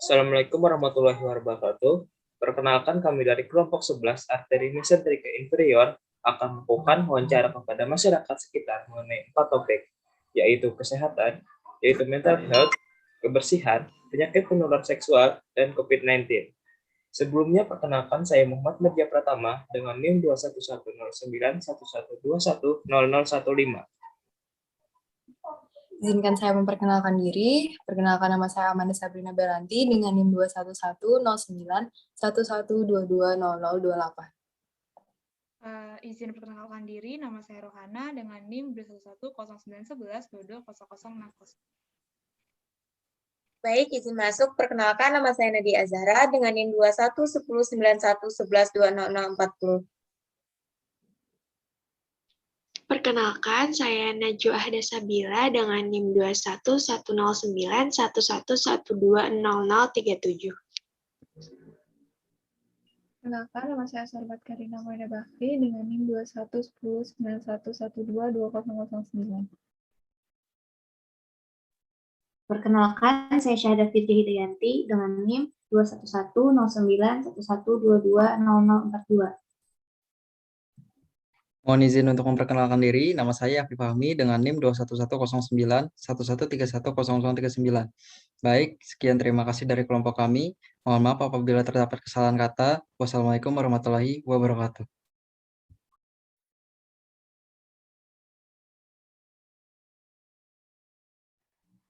Assalamualaikum warahmatullahi wabarakatuh. Perkenalkan kami dari kelompok 11 arteri mesenterika inferior akan melakukan wawancara kepada masyarakat sekitar mengenai 4 topik, yaitu kesehatan, yaitu mental health, kebersihan, penyakit penular seksual, dan COVID-19. Sebelumnya perkenalkan saya Muhammad Mirja Pratama dengan NIM 2110911210015. Izinkan saya memperkenalkan diri. Perkenalkan, nama saya Amanda Sabrina Beranti dengan NIM 2110911220028. Izin perkenalkan diri, nama saya Rohana dengan NIM 2110911220060. Baik, izin masuk. Perkenalkan, nama saya Nadia Azhara dengan NIM 2119111200040. Perkenalkan, saya Najwa Ahda Sabila dengan NIM 2110911120037. Perkenalkan, nama saya Sarbat Karina Maida Bakri dengan NIM 2110911122009. Perkenalkan, saya Syahda Fitri Hidayanti dengan NIM 2110911220042. Mohon izin untuk memperkenalkan diri, nama saya Afif Fahmi dengan NIM 211091131110039. Baik, sekian terima kasih dari kelompok kami. Mohon maaf apabila terdapat kesalahan kata. Wassalamualaikum warahmatullahi wabarakatuh.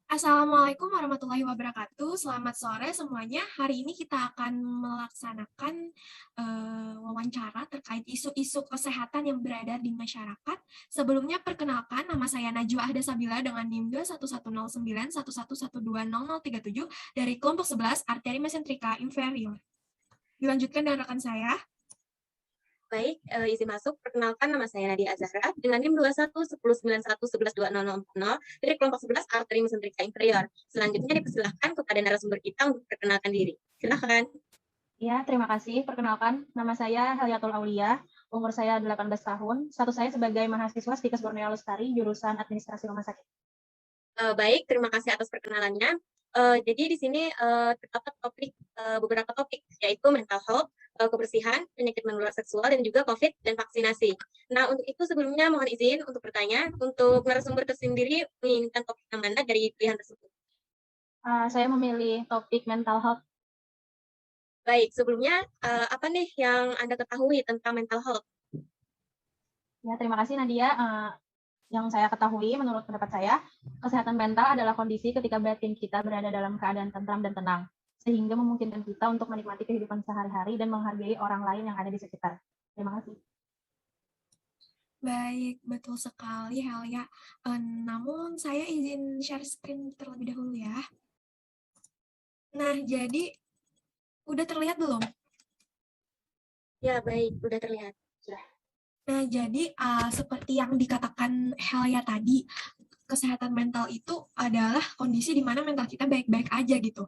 Assalamualaikum warahmatullahi wabarakatuh. Selamat sore semuanya. Hari ini kita akan melaksanakan wawancara terkait isu-isu kesehatan yang berada di masyarakat. Sebelumnya perkenalkan, nama saya Najwa Ahda Sabila dengan NIM 2110911120037 dari kelompok 11 arteri mesenterika inferior. Dilanjutkan dengan rekan saya. Baik, izin masuk. Perkenalkan, nama saya Nadia Azhara dengan NIM 2119111200040 dari kelompok 11 arteri mesenterika inferior. Selanjutnya dipersilahkan kepada narasumber kita untuk perkenalkan diri. Silakan. Ya, terima kasih. Perkenalkan, nama saya Haliatul Aulia, umur saya 18 tahun, status saya sebagai mahasiswa Stikes Borneo Lestari, jurusan Administrasi Rumah Sakit. Baik, terima kasih atas perkenalannya. Jadi di sini terdapat beberapa topik, yaitu mental health, kebersihan, penyakit menular seksual, dan juga COVID dan vaksinasi. Nah, untuk itu sebelumnya mohon izin untuk bertanya, untuk narasumber tersendiri menginginkan topik yang mana dari pilihan tersebut? Saya memilih topik mental health. Baik, sebelumnya apa nih yang Anda ketahui tentang mental health? Ya, terima kasih Nadia. Yang saya ketahui, menurut pendapat saya, kesehatan mental adalah kondisi ketika batin kita berada dalam keadaan tentram dan tenang, sehingga memungkinkan kita untuk menikmati kehidupan sehari-hari dan menghargai orang lain yang ada di sekitar. Terima kasih. Baik, betul sekali Helia. Namun saya izin share screen terlebih dahulu ya. Nah, jadi udah terlihat belum? Ya, baik, udah terlihat. Sudah. Nah, jadi seperti yang dikatakan Helia tadi, kesehatan mental itu adalah kondisi di mana mental kita baik-baik aja gitu.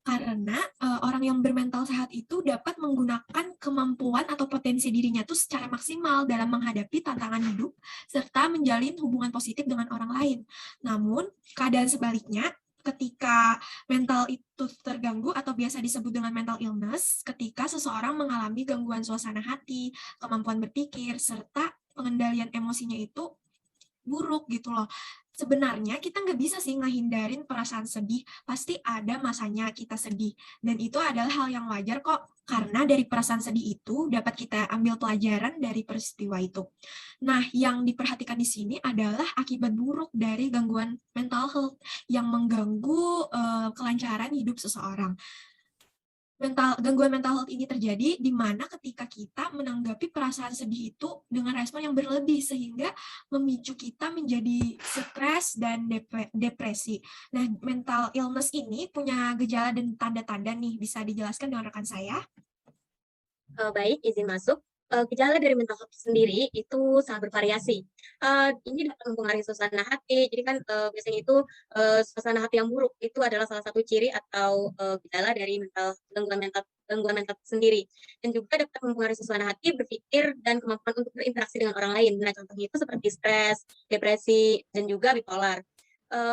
Karena orang yang bermental sehat itu dapat menggunakan kemampuan atau potensi dirinya tuh secara maksimal dalam menghadapi tantangan hidup, serta menjalin hubungan positif dengan orang lain. Namun, keadaan sebaliknya, ketika mental itu terganggu atau biasa disebut dengan mental illness, ketika seseorang mengalami gangguan suasana hati, kemampuan berpikir, serta pengendalian emosinya itu buruk gitu loh. Sebenarnya kita nggak bisa sih ngehindarin perasaan sedih, pasti ada masanya kita sedih. Dan itu adalah hal yang wajar kok, karena dari perasaan sedih itu dapat kita ambil pelajaran dari peristiwa itu. Nah, yang diperhatikan di sini adalah akibat buruk dari gangguan mental health yang mengganggu kelancaran hidup seseorang. Gangguan mental health ini terjadi di mana ketika kita menanggapi perasaan sedih itu dengan respon yang berlebih sehingga memicu kita menjadi stres dan depresi. Nah, mental illness ini punya gejala dan tanda-tanda nih, bisa dijelaskan dengan rekan saya? Baik, izin masuk. Gejala dari mental health sendiri itu sangat bervariasi. Ini dapat mempengaruhi suasana hati. Jadi kan biasanya itu suasana hati yang buruk itu adalah salah satu ciri atau gejala dari gangguan mental sendiri. Dan juga dapat mempengaruhi suasana hati, berpikir, dan kemampuan untuk berinteraksi dengan orang lain. Nah, contohnya itu seperti stres, depresi, dan juga bipolar.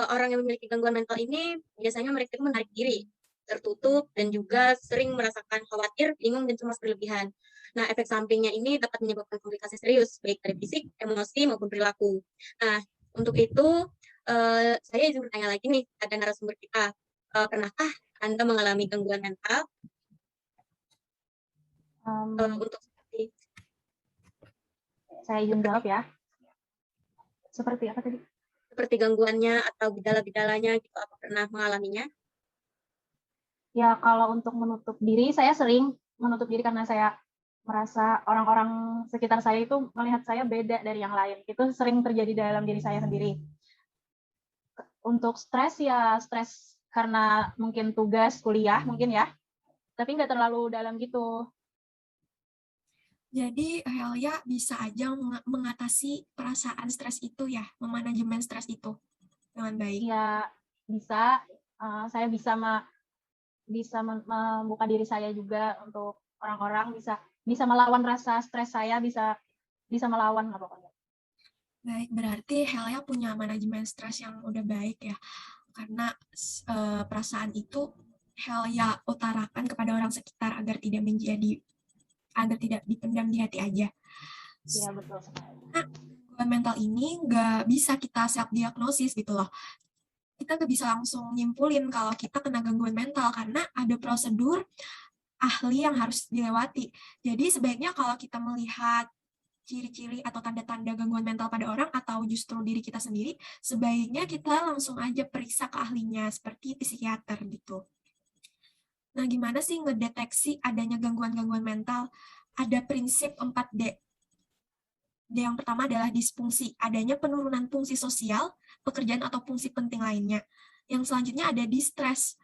Orang yang memiliki gangguan mental ini biasanya mereka itu menarik diri. tertutup, dan juga sering merasakan khawatir, bingung, dan cemas berlebihan. Nah, efek sampingnya ini dapat menyebabkan komplikasi serius, baik dari fisik, emosi, maupun perilaku. Nah, untuk itu, saya izin bertanya lagi nih pada narasumber kita. Pernahkah Anda mengalami gangguan mental? Untuk seperti Saya izin jawab ya. Seperti apa tadi? seperti gangguannya atau gejala-gejalanya gitu, apa pernah mengalaminya? Ya, kalau untuk menutup diri, saya sering menutup diri karena saya merasa orang-orang sekitar saya itu melihat saya beda dari yang lain. Itu sering terjadi dalam diri saya sendiri. Untuk stres ya stres karena mungkin tugas kuliah mungkin ya, tapi nggak terlalu dalam gitu. Jadi Helia bisa aja mengatasi perasaan stres itu ya, memanajemen stres itu dengan baik. Ya bisa, saya bisa membuka diri saya juga untuk orang-orang, bisa melawan rasa stres saya, bisa melawan lah pokoknya. Baik, berarti Helia punya manajemen stres yang udah baik ya, karena perasaan itu Helia utarakan kepada orang sekitar agar tidak dipendam di hati aja. Iya, betul sekali. Nah, gangguan mental ini nggak bisa kita self-diagnosis gitu loh. Kita nggak bisa langsung nyimpulin kalau kita kena gangguan mental, karena ada prosedur ahli yang harus dilewati. Jadi sebaiknya kalau kita melihat ciri-ciri atau tanda-tanda gangguan mental pada orang atau justru diri kita sendiri, sebaiknya kita langsung aja periksa ke ahlinya, seperti psikiater gitu. Nah, gimana sih ngedeteksi adanya gangguan-gangguan mental? Ada prinsip 4D. D yang pertama adalah disfungsi, adanya penurunan fungsi sosial, pekerjaan atau fungsi penting lainnya. Yang selanjutnya ada distress.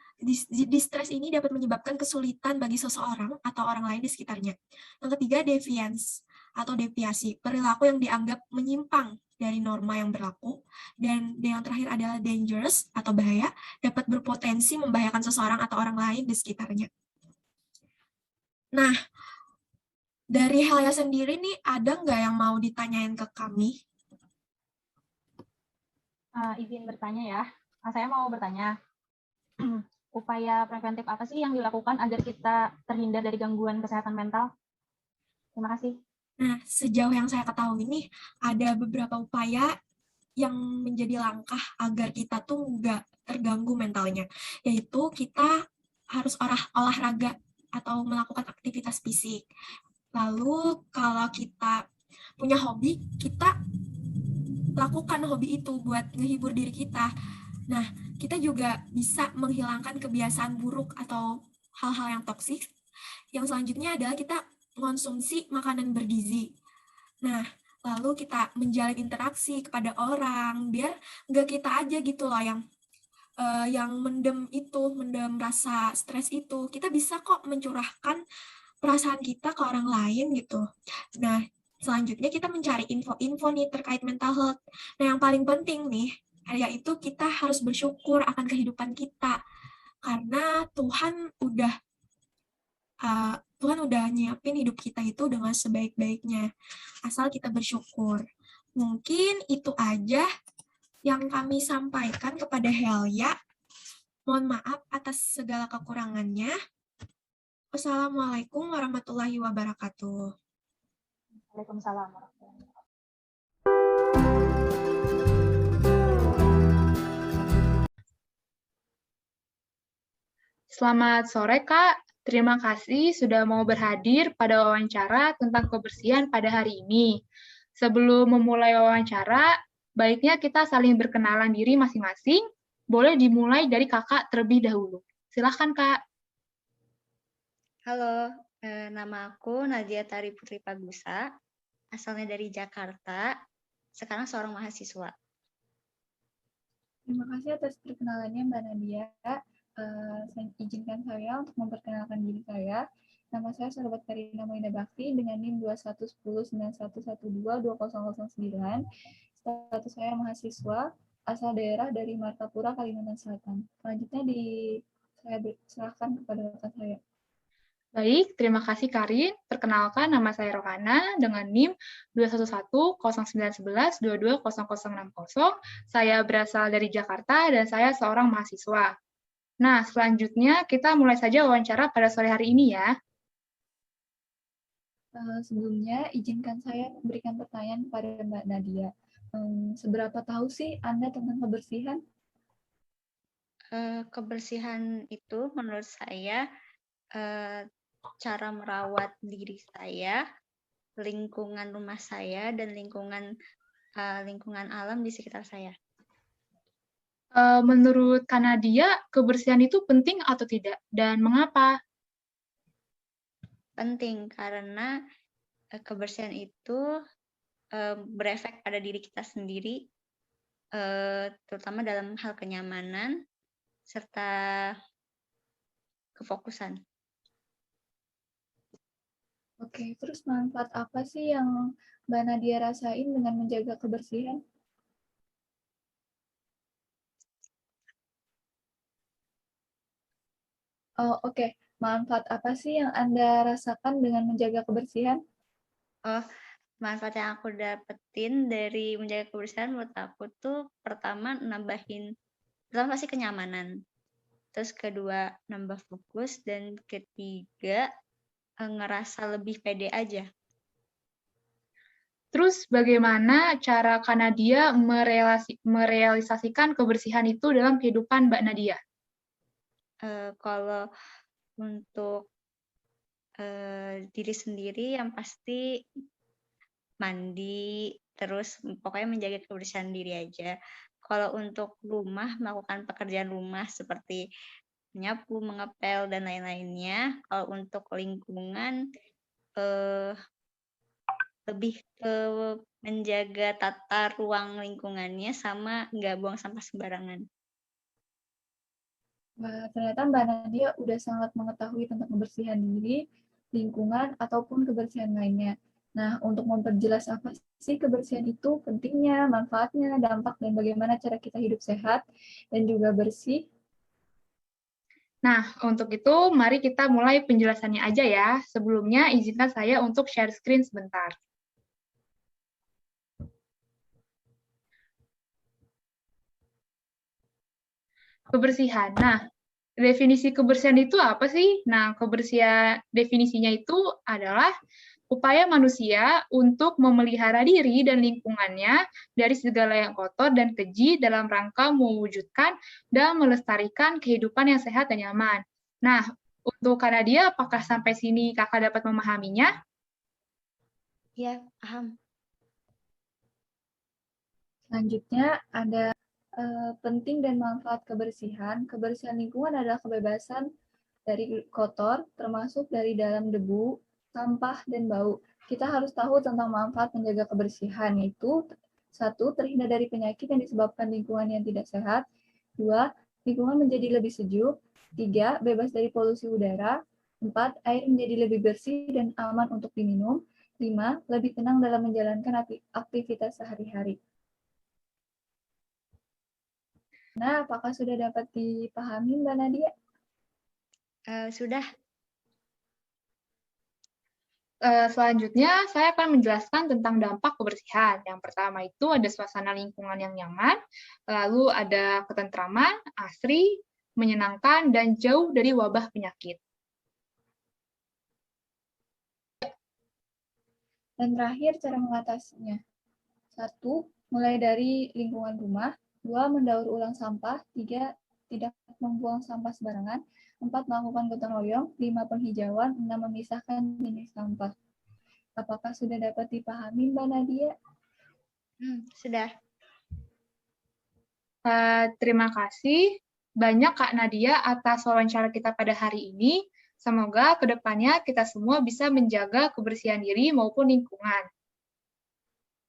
Distress ini dapat menyebabkan kesulitan bagi seseorang atau orang lain di sekitarnya. Yang ketiga, deviance atau deviasi, perilaku yang dianggap menyimpang dari norma yang berlaku. Dan yang terakhir adalah dangerous atau bahaya, dapat berpotensi membahayakan seseorang atau orang lain di sekitarnya. Nah, dari Helia sendiri nih, ada nggak yang mau ditanyain ke kami? Izin bertanya ya. Saya mau bertanya, upaya preventif apa sih yang dilakukan agar kita terhindar dari gangguan kesehatan mental? Terima kasih. Nah, sejauh yang saya ketahui nih, ada beberapa upaya yang menjadi langkah agar kita tuh nggak terganggu mentalnya, yaitu kita harus olahraga atau melakukan aktivitas fisik. Lalu kalau kita punya hobi, kita lakukan hobi itu buat ngehibur diri kita. Nah, kita juga bisa menghilangkan kebiasaan buruk atau hal-hal yang toksik. Yang selanjutnya adalah kita mengonsumsi makanan bergizi. Nah, lalu kita menjalin interaksi kepada orang, biar nggak kita aja gitu loh yang mendem rasa stres itu. Kita bisa kok mencurahkan perasaan kita ke orang lain gitu. Nah, selanjutnya kita mencari info-info nih terkait mental health. Nah, yang paling penting nih, yaitu kita harus bersyukur akan kehidupan kita. Karena Tuhan udah nyiapin hidup kita itu dengan sebaik-baiknya. Asal kita bersyukur. Mungkin itu aja yang kami sampaikan kepada Helia. Mohon maaf atas segala kekurangannya. Wassalamualaikum warahmatullahi wabarakatuh. Waalaikumsalam warahmatullahi wabarakatuh. Selamat sore, Kak. Terima kasih sudah mau berhadir pada wawancara tentang kebersihan pada hari ini. Sebelum memulai wawancara, baiknya kita saling berkenalan diri masing-masing. Boleh dimulai dari Kakak terlebih dahulu. Silakan, Kak. Halo, nama aku Nadia Tari Putri Pagusa, asalnya dari Jakarta, sekarang seorang mahasiswa. Terima kasih atas perkenalannya Mbak Nadia. Izinkan saya untuk memperkenalkan diri saya. Nama saya Sorbat Karina Moida Bakti dengan NIM 211091122009. Status saya mahasiswa, asal daerah dari Martapura, Kalimantan Selatan. Selanjutnya saya serahkan kepada rekan saya. Baik, terima kasih Karin. Perkenalkan, nama saya Rohana dengan NIM 2110911220060. Saya berasal dari Jakarta dan saya seorang mahasiswa. Nah, selanjutnya kita mulai saja wawancara pada sore hari ini ya. Sebelumnya, izinkan saya memberikan pertanyaan kepada Mbak Nadia. Seberapa tahu sih Anda tentang kebersihan? Kebersihan itu menurut saya cara merawat diri saya, lingkungan rumah saya, dan lingkungan alam di sekitar saya. Menurut Kak Nadia, kebersihan itu penting atau tidak? Dan mengapa? Penting karena kebersihan itu berefek pada diri kita sendiri, terutama dalam hal kenyamanan serta kefokusan. Oke, terus manfaat apa sih yang Mbak Nadia rasain dengan menjaga kebersihan? Oke. Manfaat apa sih yang Anda rasakan dengan menjaga kebersihan? Manfaat yang aku dapetin dari menjaga kebersihan menurut aku tuh pertama pasti kenyamanan. Terus kedua nambah fokus dan ketiga ngerasa lebih pede aja. Terus bagaimana cara Kak Nadia merealisasikan kebersihan itu dalam kehidupan Mbak Nadia? Kalau untuk diri sendiri yang pasti mandi, terus pokoknya menjaga kebersihan diri aja. Kalau untuk rumah, melakukan pekerjaan rumah seperti menyapu, mengepel, dan lain-lainnya. Kalau untuk lingkungan, lebih ke menjaga tata ruang lingkungannya sama nggak buang sampah sembarangan. Ternyata Mbak Nadia udah sangat mengetahui tentang kebersihan diri, lingkungan, ataupun kebersihan lainnya. Nah, untuk memperjelas apa sih kebersihan itu, pentingnya, manfaatnya, dampak, dan bagaimana cara kita hidup sehat dan juga bersih. Nah, untuk itu mari kita mulai penjelasannya aja ya. Sebelumnya izinkan saya untuk share screen sebentar. Kebersihan. Nah, definisi kebersihan itu apa sih? Nah, definisinya itu adalah upaya manusia untuk memelihara diri dan lingkungannya dari segala yang kotor dan keji dalam rangka mewujudkan dan melestarikan kehidupan yang sehat dan nyaman. Nah, untuk Kak Nadia, apakah sampai sini Kakak dapat memahaminya? Ya, paham. Selanjutnya ada penting dan manfaat kebersihan. Kebersihan lingkungan adalah kebebasan dari kotor, termasuk dari dalam debu, sampah, dan bau. Kita harus tahu tentang manfaat menjaga kebersihan, yaitu 1. Terhindar dari penyakit yang disebabkan lingkungan yang tidak sehat. 2. Lingkungan menjadi lebih sejuk. 3. Bebas dari polusi udara. 4. Air menjadi lebih bersih dan aman untuk diminum. 5. Lebih tenang dalam menjalankan aktivitas sehari-hari. Nah, apakah sudah dapat dipahami, Mbak Nadia? Sudah. Selanjutnya, saya akan menjelaskan tentang dampak kebersihan. Yang pertama itu ada suasana lingkungan yang nyaman, lalu ada ketentraman, asri, menyenangkan, dan jauh dari wabah penyakit. Dan terakhir, cara mengatasinya. 1. Mulai dari lingkungan rumah. 2. Mendaur ulang sampah. 3. Tidak membuang sampah sembarangan. 4. Melakukan gotong royong. 5. Penghijauan. 6. Memisahkan jenis sampah. Apakah sudah dapat dipahami, Mbak Nadia? Sudah. Terima kasih banyak Kak Nadia atas wawancara kita pada hari ini. Semoga kedepannya kita semua bisa menjaga kebersihan diri maupun lingkungan.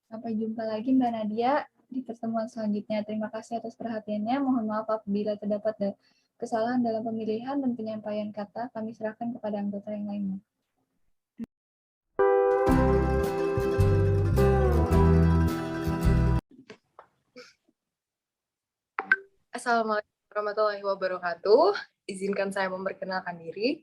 Sampai jumpa lagi Mbak Nadia di pertemuan selanjutnya. Terima kasih atas perhatiannya. Mohon maaf apabila terdapat kesalahan dalam pemilihan dan penyampaian kata. Kami serahkan kepada anggota yang lainnya. Assalamualaikum warahmatullahi wabarakatuh. Izinkan saya memperkenalkan diri.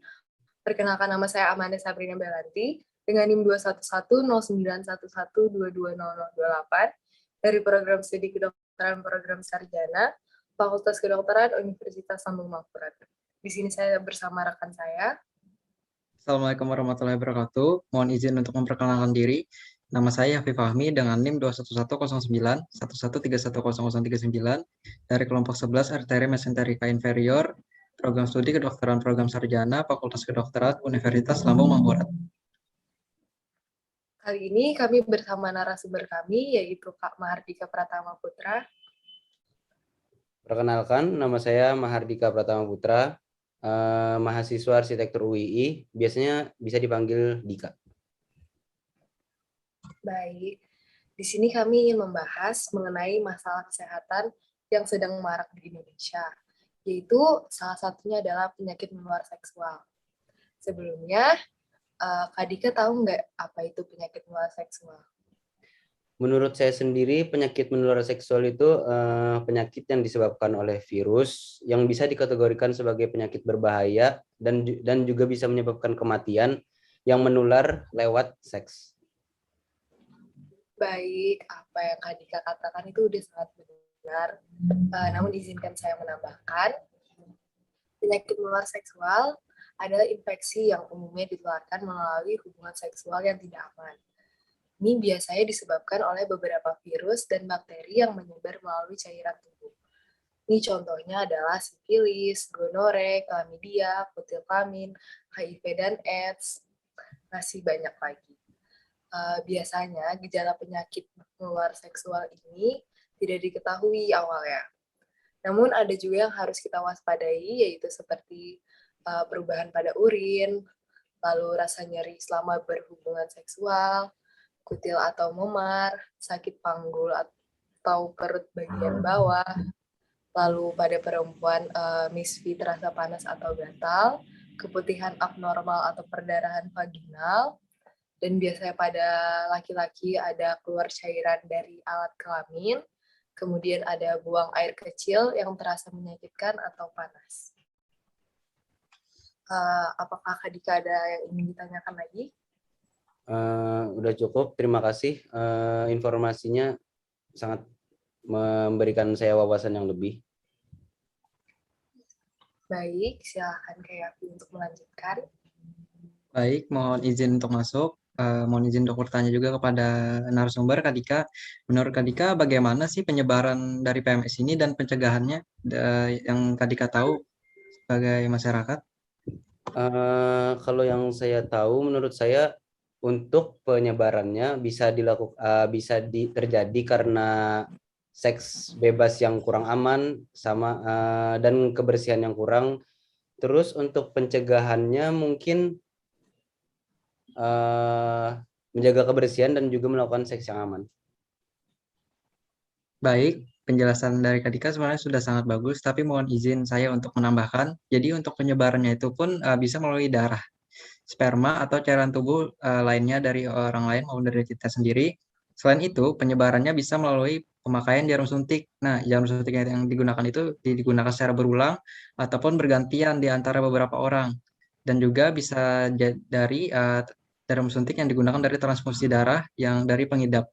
Perkenalkan, nama saya Amanda Sabrina Belanti dengan NIM 2110911220028 dari program studi kedokteran program sarjana Fakultas Kedokteran Universitas Lambung Mangkurat. Di sini saya bersama rekan saya. Assalamualaikum warahmatullahi wabarakatuh. Mohon izin untuk memperkenalkan diri. Nama saya Hafif Fahmi dengan NIM 21109 1131039 dari kelompok 11 Arteri Mesenterika Inferior, Program Studi Kedokteran Program Sarjana, Fakultas Kedokteran Universitas Lambung Mangkurat. Kali ini kami bersama narasumber kami, yaitu Kak Mahardika Pratama Putra. Perkenalkan, nama saya Mahardika Pratama Putra, mahasiswa arsitektur UII, biasanya bisa dipanggil Dika. Baik, di sini kami ingin membahas mengenai masalah kesehatan yang sedang marak di Indonesia, yaitu salah satunya adalah penyakit menular seksual. Sebelumnya, Kak Dika tahu nggak apa itu penyakit menular seksual? Menurut saya sendiri, penyakit menular seksual itu penyakit yang disebabkan oleh virus yang bisa dikategorikan sebagai penyakit berbahaya dan juga bisa menyebabkan kematian yang menular lewat seks. Baik, apa yang Kak Dika katakan itu udah sangat benar. Namun izinkan saya menambahkan, penyakit menular seksual adalah infeksi yang umumnya ditularkan melalui hubungan seksual yang tidak aman. Ini biasanya disebabkan oleh beberapa virus dan bakteri yang menyebar melalui cairan tubuh. Ini contohnya adalah sifilis, gonore, chlamydia, kutil kelamin, HIV dan AIDS, masih banyak lagi. Biasanya gejala penyakit menular seksual ini tidak diketahui awalnya. Namun ada juga yang harus kita waspadai, yaitu seperti perubahan pada urin, lalu rasa nyeri selama berhubungan seksual, kutil atau memar, sakit panggul atau perut bagian bawah, lalu pada perempuan misfi terasa panas atau gatal, keputihan abnormal atau perdarahan vaginal, dan biasanya pada laki-laki ada keluar cairan dari alat kelamin, kemudian ada buang air kecil yang terasa menyakitkan atau panas. Apakah Kak Dika ada yang ingin ditanyakan lagi? Udah cukup, terima kasih. Informasinya sangat memberikan saya wawasan yang lebih. Baik, silakan Kak Yafi untuk melanjutkan. Baik, mohon izin untuk masuk. Mohon izin untuk bertanya juga kepada narasumber Kak Dika. Menurut Kak Dika, bagaimana sih penyebaran dari PMS ini dan pencegahannya yang Kak Dika tahu sebagai masyarakat? Kalau yang saya tahu, menurut saya untuk penyebarannya bisa terjadi karena seks bebas yang kurang aman dan kebersihan yang kurang. Terus untuk pencegahannya mungkin menjaga kebersihan dan juga melakukan seks yang aman. Baik, penjelasan dari Kak Dika sebenarnya sudah sangat bagus, tapi mohon izin saya untuk menambahkan. Jadi untuk penyebarannya itu pun bisa melalui darah, sperma, atau cairan tubuh lainnya dari orang lain maupun dari kita sendiri. Selain itu, penyebarannya bisa melalui pemakaian jarum suntik. Nah, jarum suntik yang digunakan itu digunakan secara berulang ataupun bergantian di antara beberapa orang. Dan juga bisa dari jarum suntik yang digunakan dari transfusi darah yang dari pengidap.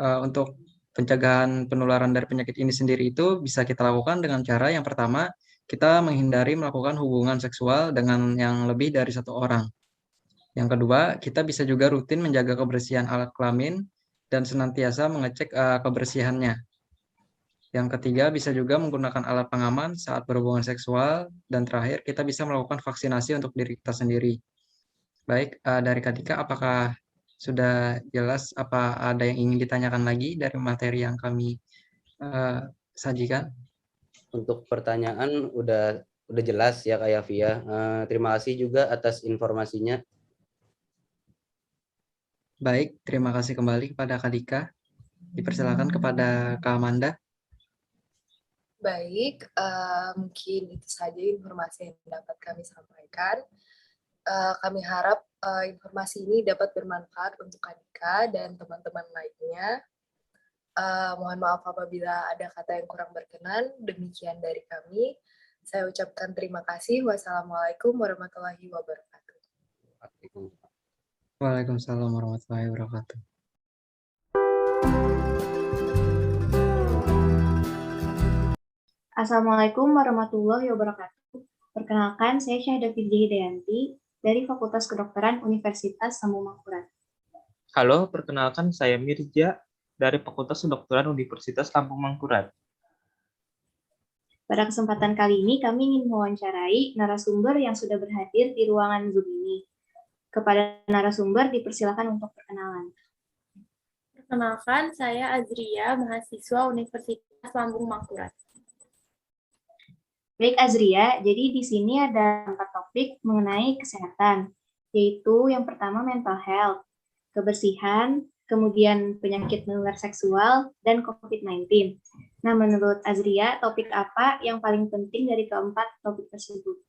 Untuk pencegahan penularan dari penyakit ini sendiri itu bisa kita lakukan dengan cara yang pertama, kita menghindari melakukan hubungan seksual dengan yang lebih dari satu orang. Yang kedua, kita bisa juga rutin menjaga kebersihan alat kelamin dan senantiasa mengecek kebersihannya. Yang ketiga, bisa juga menggunakan alat pengaman saat berhubungan seksual. Dan terakhir, kita bisa melakukan vaksinasi untuk diri kita sendiri. Baik, dari Kak Dika, apakah sudah jelas? Apa ada yang ingin ditanyakan lagi dari materi yang kami sajikan? Untuk pertanyaan udah jelas ya Kak Yafi ya. Terima kasih juga atas informasinya. Baik, terima kasih kembali kepada Kak Dika. Dipersilakan kepada Kak Amanda. Baik, mungkin itu saja informasi yang dapat kami sampaikan. Kami harap informasi ini dapat bermanfaat untuk Kak Dika dan teman-teman lainnya. Mohon maaf apabila ada kata yang kurang berkenan. Demikian dari kami. Saya ucapkan terima kasih. Wassalamualaikum warahmatullahi wabarakatuh. Waalaikumsalam warahmatullahi wabarakatuh. Assalamualaikum warahmatullahi wabarakatuh. Perkenalkan, saya Syahda Fitri Hidayanti dari Fakultas Kedokteran Universitas Sambung Mangkurat. Halo, perkenalkan saya Mirja dari Fakultas Kedokteran Universitas Lampung Mangkurat. Pada kesempatan kali ini, kami ingin mewawancarai narasumber yang sudah berhadir di ruangan Zoom ini. Kepada narasumber, dipersilakan untuk perkenalan. Perkenalkan, saya Azria, mahasiswa Universitas Lambung Mangkurat. Baik Azria, jadi di sini ada 4 topik mengenai kesehatan, yaitu yang pertama mental health, kebersihan, kemudian penyakit menular seksual, dan COVID-19. Nah, menurut Azria, topik apa yang paling penting dari keempat topik tersebut?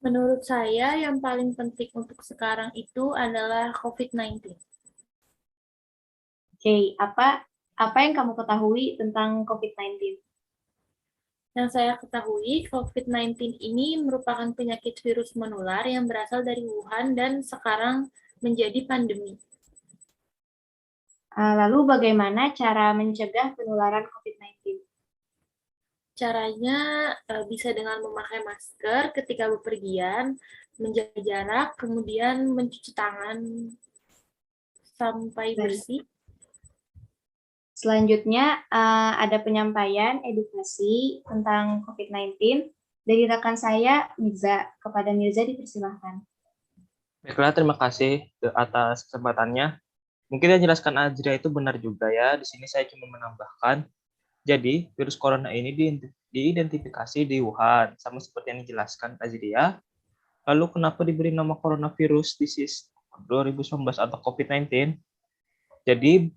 Menurut saya, yang paling penting untuk sekarang itu adalah COVID-19. Oke, apa yang kamu ketahui tentang COVID-19? Yang saya ketahui, COVID-19 ini merupakan penyakit virus menular yang berasal dari Wuhan dan sekarang menjadi pandemi. Lalu bagaimana cara mencegah penularan COVID-19? Caranya bisa dengan memakai masker ketika bepergian, menjaga jarak, kemudian mencuci tangan sampai bersih. Selanjutnya ada penyampaian edukasi tentang COVID-19 dari rekan saya, Mirza. Kepada Mirza dipersilahkan. Baiklah, terima kasih atas kesempatannya. Mungkin yang jelaskan Azria itu benar juga ya. Di sini saya cuma menambahkan. Jadi, virus corona ini diidentifikasi di Wuhan, sama seperti yang dijelaskan Azria. Lalu kenapa diberi nama coronavirus disease 2019 atau COVID-19? Jadi,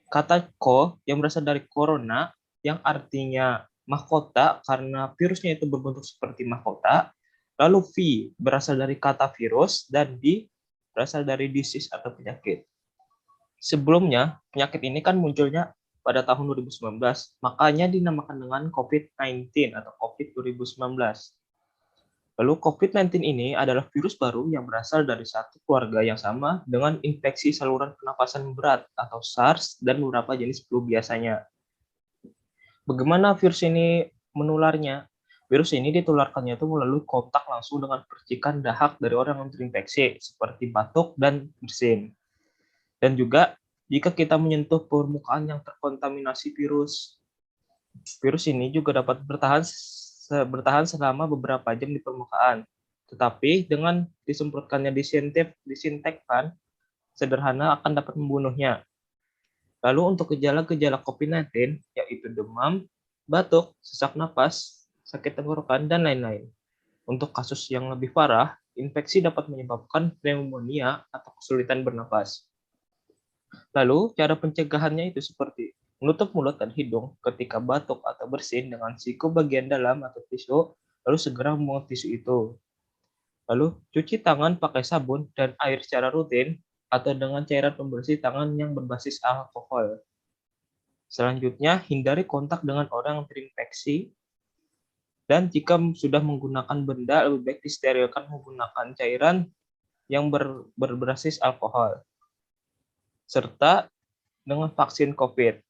kata ko yang berasal dari corona, yang artinya mahkota karena virusnya itu berbentuk seperti mahkota. Lalu V berasal dari kata virus dan D berasal dari disease atau penyakit. Sebelumnya, penyakit ini kan munculnya pada tahun 2019, makanya dinamakan dengan COVID-19 atau COVID-2019. Lalu COVID-19 ini adalah virus baru yang berasal dari satu keluarga yang sama dengan infeksi saluran pernapasan berat atau SARS dan beberapa jenis flu biasanya. Bagaimana virus ini menularnya? Virus ini ditularkannya itu melalui kontak langsung dengan percikan dahak dari orang yang terinfeksi, seperti batuk dan bersin. Dan juga jika kita menyentuh permukaan yang terkontaminasi virus, virus ini juga dapat bertahan selama beberapa jam di permukaan. Tetapi dengan disemprotkannya disinfektan sederhana akan dapat membunuhnya. Lalu untuk gejala-gejala COVID-19 yaitu demam, batuk, sesak napas, sakit tenggorokan, dan lain-lain. Untuk kasus yang lebih parah, infeksi dapat menyebabkan pneumonia atau kesulitan bernapas. Lalu cara pencegahannya itu seperti menutup mulut dan hidung ketika batuk atau bersin dengan siku bagian dalam atau tisu, lalu segera membuang tisu itu. Lalu cuci tangan pakai sabun dan air secara rutin atau dengan cairan pembersih tangan yang berbasis alkohol. Selanjutnya, hindari kontak dengan orang yang terinfeksi. Dan jika sudah menggunakan benda, lebih baik disterilkan menggunakan cairan yang berbasis alkohol. Serta dengan vaksin COVID.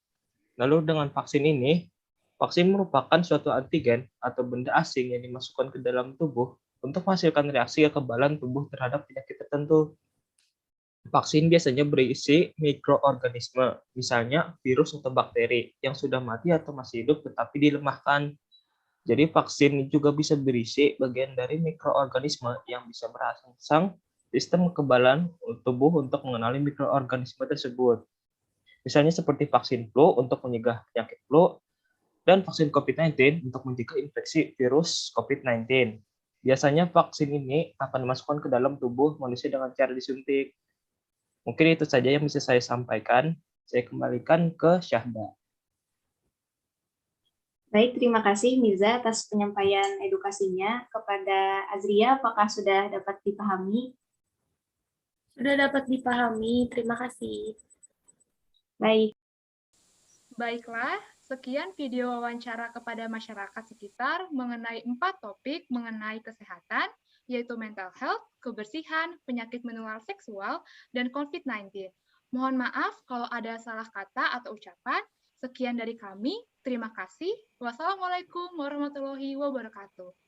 Lalu dengan vaksin ini, vaksin merupakan suatu antigen atau benda asing yang dimasukkan ke dalam tubuh untuk menghasilkan reaksi kekebalan tubuh terhadap penyakit tertentu. Vaksin biasanya berisi mikroorganisme, misalnya virus atau bakteri yang sudah mati atau masih hidup tetapi dilemahkan. Jadi vaksin juga bisa berisi bagian dari mikroorganisme yang bisa merangsang sistem kekebalan tubuh untuk mengenali mikroorganisme tersebut. Misalnya seperti vaksin flu untuk mencegah penyakit flu, dan vaksin COVID-19 untuk mencegah infeksi virus COVID-19. Biasanya vaksin ini akan dimasukkan ke dalam tubuh manusia dengan cara disuntik. Mungkin itu saja yang bisa saya sampaikan. Saya kembalikan ke Syahda. Baik, terima kasih Mirza atas penyampaian edukasinya. Kepada Azria, apakah sudah dapat dipahami? Sudah dapat dipahami, terima kasih. Baik. Baiklah, sekian video wawancara kepada masyarakat sekitar mengenai 4 topik mengenai kesehatan, yaitu mental health, kebersihan, penyakit menular seksual, dan COVID-19. Mohon maaf kalau ada salah kata atau ucapan. Sekian dari kami. Terima kasih. Wassalamualaikum warahmatullahi wabarakatuh.